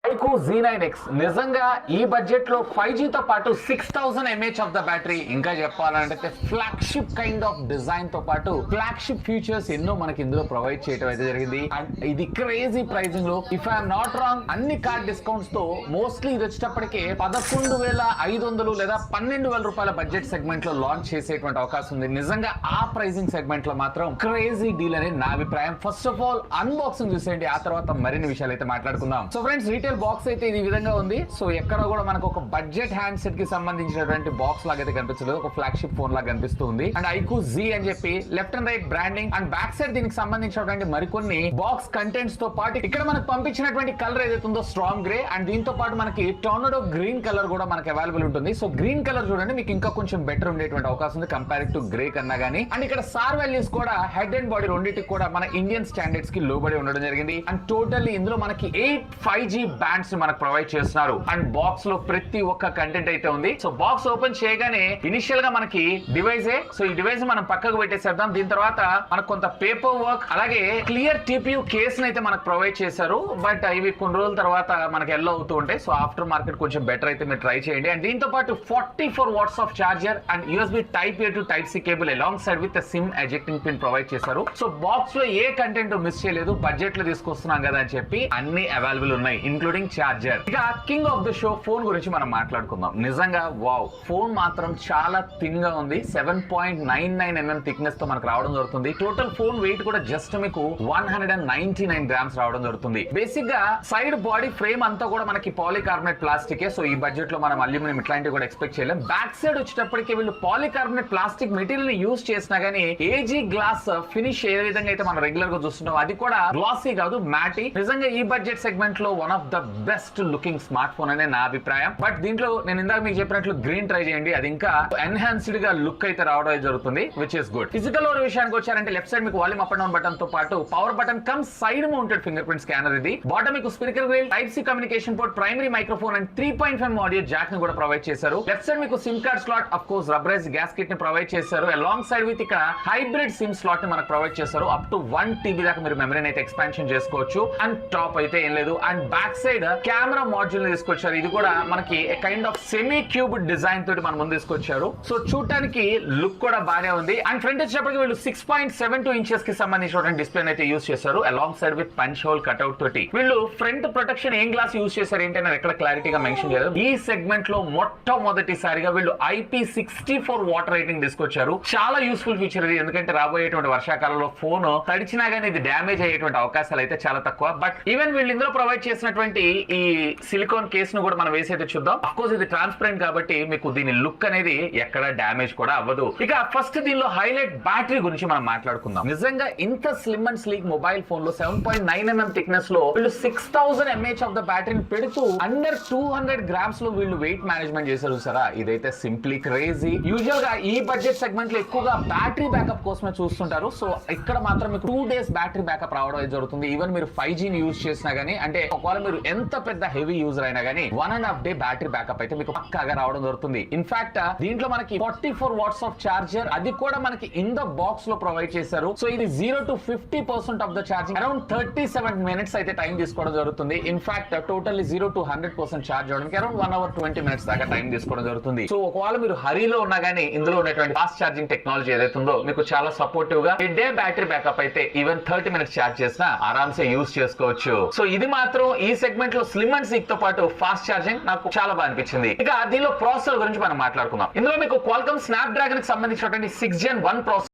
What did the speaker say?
iQOO Z9X నిజంగా ఈ budget లో 5G తో పాటు 6000 mAh ఆఫ్ ద బ్యాటరీ, ఇంకా చెప్పాలంటే ఫ్లాగ్షిప్ కైండ్ ఆఫ్ డిజైన్ తో పాటు ఫ్లాగ్షిప్ ఫీచర్స్ ఎన్నో మనకి ఇందులో ప్రొవైడ్ చేయడం అయితే జరిగింది. అండ్ ఇది క్రేజీ ప్రైజింగ్ లో, ఇఫ్ ఐఎమ్ నాట్ రాంగ్, అన్ని కార్డ్ డిస్కౌంట్స్ తో మోస్ట్లీ ఇది వచ్చేటప్పటికే 11,500 లేదా 12,000 రూపాయల బడ్జెట్ సెగ్మెంట్ లో లాంచ్ చేసేటువంటి అవకాశం ఉంది. నిజంగా ఆ ప్రైజింగ్ సెగ్మెంట్ లో మాత్రం క్రేజీ డీల్ అనేది నా అభిప్రాయం. ఫస్ట్ ఆఫ్ ఆల్ అన్బాక్సింగ్ చూసేయండి, ఆ తర్వాత మరిన్ని విషయాలు అయితే మాట్లాడుకుందాం. సో ఫ్రెండ్స్, రీటైల్ బాక్స్ అయితే ఈ విధంగా ఉంది. సో ఎక్కడ కూడా మనకు ఒక బడ్జెట్ హ్యాండ్ సెట్ కి సంబంధించినటువంటి బాక్స్ లాగా అయితే కనిపించలేదు, ఒక ఫ్లాగ్షిప్ ఫోన్ లాగా కనిపిస్తుంది. అండ్ iQOO Z అని చెప్పి left and right branding, and back side దీనికి సంబంధించినటువంటి మరికొన్ని బాక్స్ కంటెంట్స్ తో పాటు ఇక్కడ మనకు పంపించినటువంటి కలర్ ఏదైతే ఉందో స్ట్రాంగ్ గ్రే, అండ్ దీంతో పాటు మనకి టోర్నడో గ్రీన్ కలర్ కూడా మనకి అవైలబుల్ ఉంటుంది. సో గ్రీన్ కలర్ చూడండి, మీకు ఇంకా కొంచెం బెటర్ ఉండేటువంటి అవకాశం ఉంది కంపేర్ టు గ్రే కన్నా గానీ. అండ్ ఇక్కడ సార్ వాల్యూస్ కూడా హెడ్ అండ్ బాడీ రెండింటికి కూడా మన ఇండియన్ స్టాండర్డ్స్ కి లోబడి ఉండడం జరిగింది. అండ్ టోటల్లీ ఇందులో మనకి 8 5G బ్యాండ్స్ మనకు ప్రొవైడ్ చేస్తున్నారు. అండ్ బాక్స్ లో ప్రతి ఒక్క కంటెంట్ అయితే ఉంది. సో బాక్స్ ఓపెన్ చేయగానే ఇనిషియల్ గా మనకి డివైస్, సో ఈ డివైస్ మనం పక్కకు పెట్టేసేద్దాం. దీని తర్వాత మనకు కొంత పేపర్ వర్క్, అలాగే క్లియర్ TPU కేస్ అయితే మనకు ప్రొవైడ్ చేశారు. బట్ ఇవి కొన్ని రోజుల తర్వాత మనకి ఎల్లో అవుతూ ఉంటాయి. సో ఆఫ్టర్ మార్కెట్ కొంచెం బెటర్ అయితే మీరు ట్రై చేయండి. అండ్ దీంతో పాటు 44 watts of charger and USB Type-A to Type-C cable alongside with sim ejecting pin provide చేశారు. సో బాక్స్ లో ఏ కంటెంట్ మిస్ చేయలేదు, బడ్జెట్ లో తీసుకొస్తున్నాం కదా అని చెప్పి అన్ని అవైలబుల్ ఉన్నాయి, ఇంక్లూడింగ్ చార్జర్. ఇక king of the show phone గురించి మనం మాట్లాడుకుందాం. నిజంగా వావ్, ఫోన్ మాత్రం చాలా థిన్ గా ఉంది. 7.99 mm థిక్నెస్ తో మనకు రావడం జరుగుతుంది. టోటల్ ఫోన్ వెయిట్ కూడా జస్ట్ మీకు 199 గ్రామ్స్ రావడం జరుగుతుంది. బేసిక్ గా సైడ్ బాడీ ఫ్రేమ్ అంతా కూడా మనకి పాలికార్బోనేట్ ప్లాస్టికే. సో ఈ బడ్జెట్ లో మనం అల్యూమినియం ఇట్లాంటివి కూడా ఎక్స్పెక్ట్ చేయలేం. బ్యాక్ సైడ్ వచ్చేటప్పటికి వీళ్ళు పాలికార్బోనేట్ ప్లాస్టిక్ మెటీరియల్ ని యూజ్ చేసినా గానీ ఏజీ గ్లాస్ ఫినిష్ ఏ విధంగా అయితే మనం రెగ్యులర్ గా చూస్తున్నాం, అది కూడా గ్లాసీ కాదు, మ్యాటీ. నిజంగా ఈ బడ్జెట్ సెగ్మెంట్ లో one of the best looking smart phone అనే నా అభిప్రాయం. బట్ దీంట్లో నేను ఇందాక మీకు చెప్పినట్లు గ్రీన్ ట్రై చేయండి, అది ఇంకా ఎన్హాన్స్డ్ గా లుక్ అయితే రావడం జరుగుతుంది, విచ్ ఇస్ గుడ్. ఫిజికల్ విషయానికి వచ్చారంటే లెఫ్ట్ సైడ్ మీకు volume up and down button తో పాటు power button cum side mounted fingerprint scanner. ఇది బాటమ్ మీకు speaker grill, Type-C communication port, primary microphone and 3.5 audio jack ని కూడా ప్రొవైడ్ చేశారు. లెఫ్ట్ సైడ్ మీకు SIM card slot, of course rubberize gasket ని provide చేశారు. Alongside with ఇక్కడ hybrid SIM slot ని మనకు ప్రొవైడ్ చేశారు. అప్ టు 1 TB దాకా మీరు మెమరీని అయితే ఎక్స్పాన్షన్ చేసుకోవచ్చు. అండ్ టాప్ అయితే ఏం లేదు. And back side camera module తీసుకొచ్చారు. ఇది కూడా మనకి kind of semi cube design తోటి మన ముందు తీసుకొచ్చారు. సో చూడటానికి లుక్ కూడా బానే ఉంది. అండ్ ఫ్రంట్ వచ్చేటప్పటికి వీళ్ళు 6.72 ఇంచెస్ కి సంబంధించిన డిస్ప్లే అయితే యూస్ చేశారు. Alongside with punch whole cutout తోటి. వీళ్ళు ఫ్రంట్ ప్రొటెక్షన్ ఏం గ్లాస్ యూస్ చేశారు ఏంటంటే ఎక్కడ క్లారిటీగా మెన్షన్ చేయలేదు. ఈ సెగ్మెంట్ లో మొట్టమొదటిసారిగా వీళ్ళు IP64 వాటర్ రేటింగ్ తీసుకొచ్చారు. చాలా యూస్ఫుల్ ఫీచర్ ఇది, ఎందుకంటే రాబోయేటువంటి వర్షాకాలంలో ఫోన్ తడిచినా గానీ ఇది డ్యామేజ్ అయ్యేటువంటి అవకాశాలు అయితే చాలా తక్కువ. బట్ ఈవెన్ వీళ్ళు ఇందులో ప్రొవైడ్ చేసినటువంటి ఈ సిలికాన్ కేస్ ను కూడా మనం వేసైతే చూద్దాం. అఫ్ కోర్స్ ఇది ట్రాన్స్పరెంట్ కాబట్టి మీకు దీని లుక్ అనేది ఎక్కడ డ్యామేజ్ కూడా అవ్వదు. ఇక ఫస్ట్ దీనిలో హైలైట్ బ్యాటరీ గురించి మనం మాట్లాడుకుందాం. నిజంగా ఇంత slim and sleek mobile phone లో 7.9 mm థిక్నెస్ లో వీళ్ళు 6000 mAh ఆఫ్ ద బ్యాటరీని పెడుతూ అండర్ 200 గ్రామ్స్ లో వీళ్ళు వెయిట్ మేనేజ్మెంట్ చేశారు సరా. ఇదైతే సింప్లీ క్రేజీ. యూజువల్ గా ఈ బడ్జెట్ సెగ్మెంట్ లో ఎక్కువగా బ్యాటరీ బ్యాకప్ కోసమే చూస్తుంటారు. సో ఇక్కడ మాత్రం మీకు 2 days బ్యాటరీ బ్యాకప్ రావడం జరుగుతుంది. ఈవెన్ మీరు 5G ని యూజ్ చేసినా గానీ, అంటే ఒకవేళ మీరు ఎంత పెద్ద హెవీ యూజర్ అయినా గానీ 1.5 day బ్యాటరీ బ్యాకప్ అయితే మీకు పక్కాగా రావడం జరుగుతుంది. ఇన్ఫాక్ట్ దీంట్లో మనకి 44 వాట్స్ ఆఫ్ చార్జర్, అది కూడా మనకి ఇన్ ద బాక్స్ లో ప్రొవైడ్ చేశారు. సో ఇది 0 to 50% of the charging around 37 minutes అయితే టైం తీసుకోవడం జరుగుతుంది. ఇన్ఫాక్ట్ టోటల్లీ 0 to 100% చార్జ్ అవడానికి అరౌండ్ 1 hour 20 minutes దాకా టైం తీసుకోవడం జరుగుతుంది. సో ఒకవేళ మీరు హరీలో ఉన్నా గానీ ఇందులో ఉన్నటువంటి ఫాస్ట్ చార్జింగ్ టెక్నాలజీ ఏదైతే ఉందో మీకు చాలా సపోర్టివ్ గా డే బ్యాటరీ బ్యాకప్ అయితే ఈవెన్ 30 minutes చార్జ్ చేసినా ఆరామ్సే యూజ్ చేసుకోవచ్చు. సో ఇది మాత్రం ఈ సెగ్మెంట్ లో స్లిమ్ అండ్ స్లీక్ తో పాటు ఫాస్ట్ చార్జింగ్ నాకు చాలా బాగా అనిపించింది. ఇక దీనిలో ప్రాసెసర్ గురించి మనం మాట్లాడుకుందాం. ఇందులో మీకు క్వాల్కమ్ స్నాప్డ్రాగన్ కి సంబంధించినటువంటి 6 Gen 1 ప్రాసెసర్